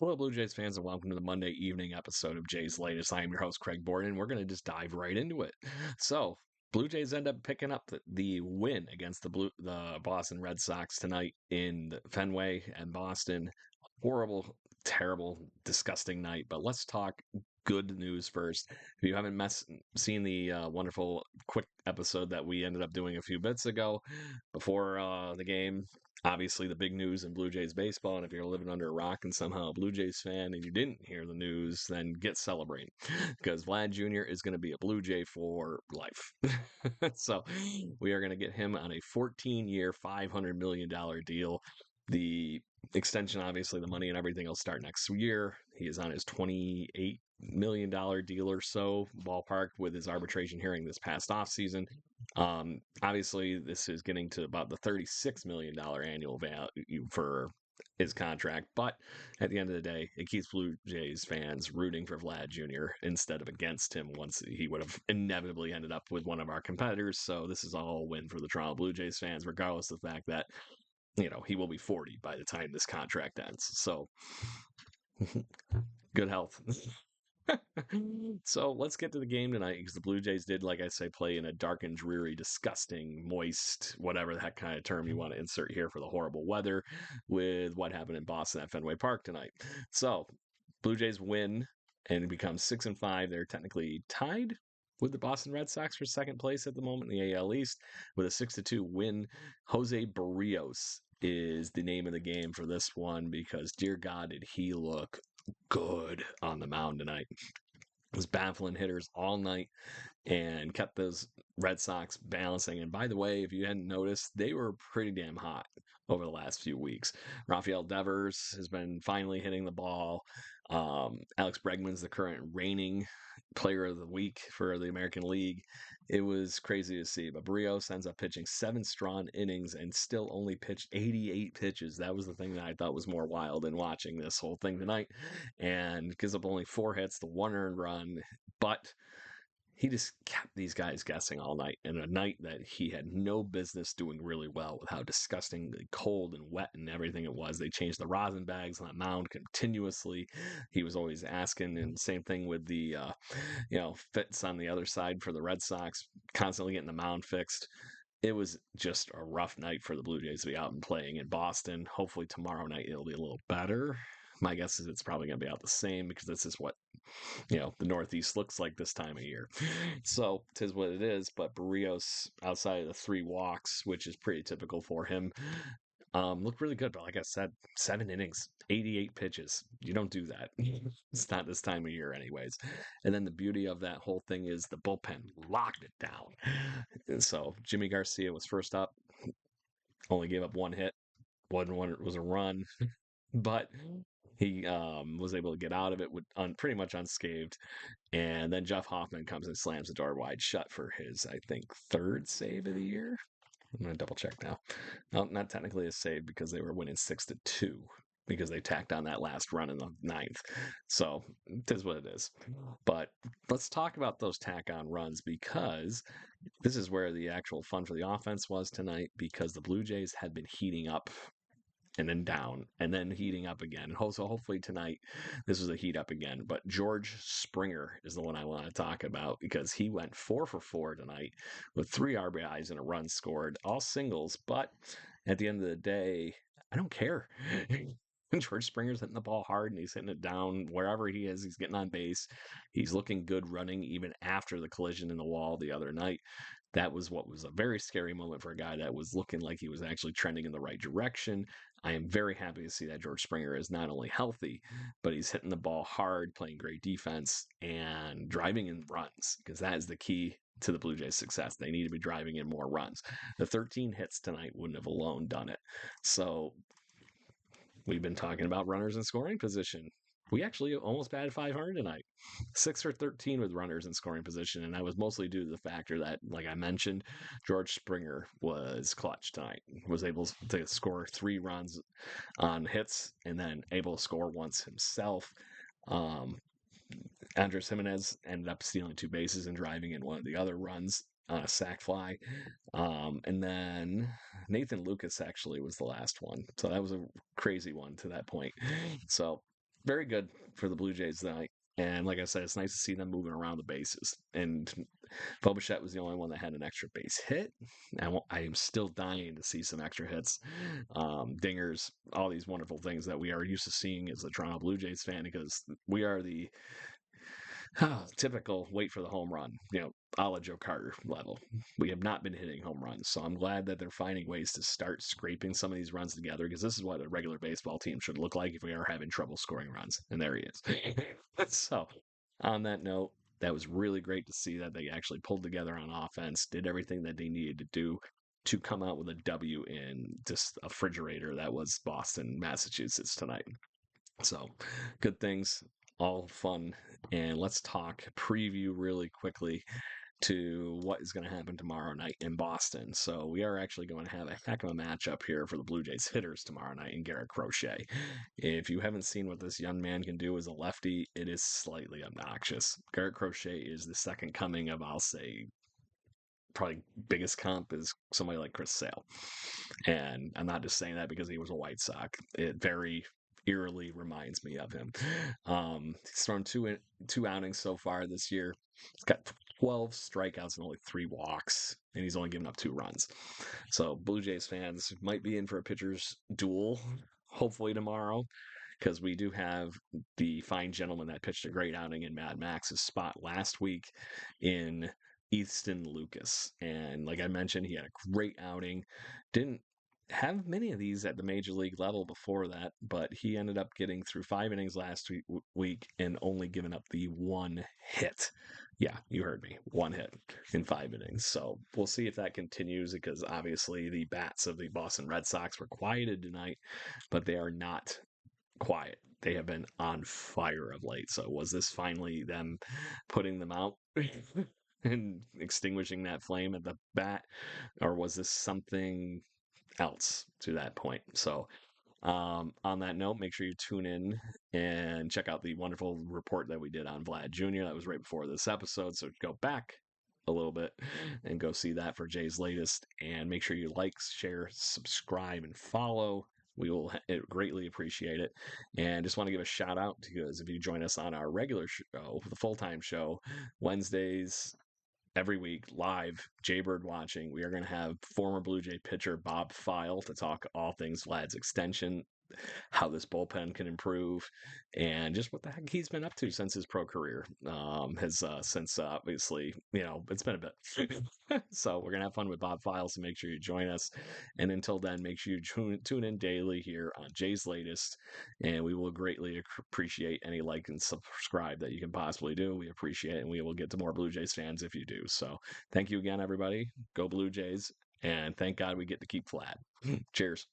Hello, Blue Jays fans, and welcome to the Monday evening episode of Jay's Latest. I am your host, Craig Borden, and we're going to just dive right into it. So, Blue Jays end up picking up the win against the Boston Red Sox tonight in Fenway and Boston. Horrible, terrible, disgusting night. But let's talk good news first. If you haven't seen the wonderful quick episode that we ended up doing a few bits ago before the game, obviously the big news in Blue Jays baseball. And if you're living under a rock and somehow a Blue Jays fan and you didn't hear the news, then get celebrating because Vlad Jr. is going to be a Blue Jay for life. So we are going to get him on a 14-year, $500 million deal. The extension, obviously, the money and everything will start next year. He is on his $28 million deal or so, ballpark, with his arbitration hearing this past offseason. Obviously, this is getting to about the $36 million annual value for his contract, but at the end of the day, it keeps Blue Jays fans rooting for Vlad Jr. instead of against him once he would have inevitably ended up with one of our competitors. So this is all a win for the Toronto Blue Jays fans, regardless of the fact that he will be 40 by the time this contract ends. So good health. So let's get to the game tonight because the Blue Jays did, like I say, play in a dark and dreary, disgusting, moist, whatever that kind of term you want to insert here for the horrible weather with what happened in Boston at Fenway Park tonight. So Blue Jays win and become 6-5. They're technically tied with the Boston Red Sox for second place at the moment in the AL East with a 6-2 win. Jose Barrios is the name of the game for this one because, dear God, did he look good on the mound tonight. Was baffling hitters all night and kept those Red Sox balancing. And by the way, if you hadn't noticed, they were pretty damn hot over the last few weeks. Rafael Devers has been finally hitting the ball. Alex Bregman's the current reigning player of the week for the American League. It was crazy to see. But Brios ends up pitching 7 strong innings and still only pitched 88 pitches. That was the thing that I thought was more wild in watching this whole thing tonight. And gives up only 4 hits, the 1 earned run. But he just kept these guys guessing all night, and a night that he had no business doing really well with how disgustingly cold and wet and everything it was. They changed the rosin bags on that mound continuously. He was always asking, and same thing with the fits on the other side for the Red Sox, constantly getting the mound fixed. It was just a rough night for the Blue Jays to be out and playing in Boston. Hopefully tomorrow night it'll be a little better. My guess is it's probably going to be out the same because this is what the Northeast looks like this time of year. So tis what it is. But Barrios, outside of the 3 walks, which is pretty typical for him, looked really good. But like I said, 7 innings, 88 pitches. You don't do that. It's not this time of year, anyways. And then the beauty of that whole thing is the bullpen locked it down. And so Jimmy Garcia was first up, only gave up 1 hit. One was a run, but he was able to get out of it pretty much unscathed. And then Jeff Hoffman comes and slams the door wide shut for his, I think, 3rd save of the year. I'm going to double check now. No, not technically a save because they were winning 6-2 because they tacked on that last run in the 9th. So it is what it is. But let's talk about those tack on runs because this is where the actual fun for the offense was tonight because the Blue Jays had been heating up and then down and then heating up again. So hopefully tonight this was a heat up again. But George Springer is the one I want to talk about because he went 4 for 4 tonight with 3 RBIs and a run scored, all singles. But at the end of the day, I don't care. George Springer's hitting the ball hard and he's hitting it down wherever he is. He's getting on base. He's looking good running even after the collision in the wall the other night. That was what was a very scary moment for a guy that was looking like he was actually trending in the right direction. I am very happy to see that George Springer is not only healthy, but he's hitting the ball hard, playing great defense, and driving in runs because that is the key to the Blue Jays' success. They need to be driving in more runs. The 13 hits tonight wouldn't have alone done it. So we've been talking about runners in scoring position. We actually almost batted 500 tonight. 6 for 13 with runners in scoring position, and that was mostly due to the factor that, like I mentioned, George Springer was clutch tonight. Was able to score 3 runs on hits and then able to score once himself. Andres Jimenez ended up stealing 2 bases and driving in one of the other runs on a sac fly. And then Nathan Lucas actually was the last one. So that was a crazy one to that point. So very good for the Blue Jays tonight. And like I said, it's nice to see them moving around the bases. And Bobichette was the only one that had an extra base hit. I am still dying to see some extra hits, dingers, all these wonderful things that we are used to seeing as a Toronto Blue Jays fan because we are the typical wait for the home run, a la Joe Carter level. We have not been hitting home runs. So I'm glad that they're finding ways to start scraping some of these runs together because this is what a regular baseball team should look like if we are having trouble scoring runs. And there he is. So, on that note, that was really great to see that they actually pulled together on offense, did everything that they needed to do to come out with a W in just a refrigerator that was Boston, Massachusetts tonight. So, good things, all fun. And let's talk preview really quickly to what is going to happen tomorrow night in Boston. So, we are actually going to have a heck of a matchup here for the Blue Jays hitters tomorrow night in Garrett Crochet. If you haven't seen what this young man can do as a lefty, it is slightly obnoxious. Garrett Crochet is the second coming of, I'll say, probably biggest comp is somebody like Chris Sale. And I'm not just saying that because he was a White Sox. It very eerily reminds me of him. He's thrown two outings so far this year. He's got 12 strikeouts and only 3 walks, and he's only given up 2 runs. So Blue Jays fans might be in for a pitcher's duel, hopefully tomorrow, because we do have the fine gentleman that pitched a great outing in Mad Max's spot last week in Easton Lucas. And like I mentioned, he had a great outing. Didn't have many of these at the major league level before that, but he ended up getting through 5 innings last week and only giving up the 1 hit. Yeah, you heard me. 1 hit in 5 innings. So we'll see if that continues because obviously the bats of the Boston Red Sox were quieted tonight, but they are not quiet. They have been on fire of late. So was this finally them putting them out and extinguishing that flame at the bat, or was this something else to that point? So on that note, make sure you tune in and check out the wonderful report that we did on Vlad Jr. That was right before this episode. So go back a little bit and go see that for Jay's latest. And make sure you like, share, subscribe, and follow. We will greatly appreciate it. And just want to give a shout out to you guys if you join us on our regular show, the full time show, Wednesdays every week live Jaybird watching. We are going to have former Blue Jay pitcher Bob File to talk all things Vlad's extension, how this bullpen can improve, and just what the heck he's been up to since his pro career. Has since obviously, it's been a bit. So we're gonna have fun with Bob Files, so make sure you join us. And until then, make sure you tune in daily here on Jay's Latest, and we will greatly appreciate any like and subscribe that you can possibly do. We appreciate it, and we will get to more Blue Jays fans if you do. So thank you again, everybody. Go Blue Jays, and thank God we get to keep flat. Cheers.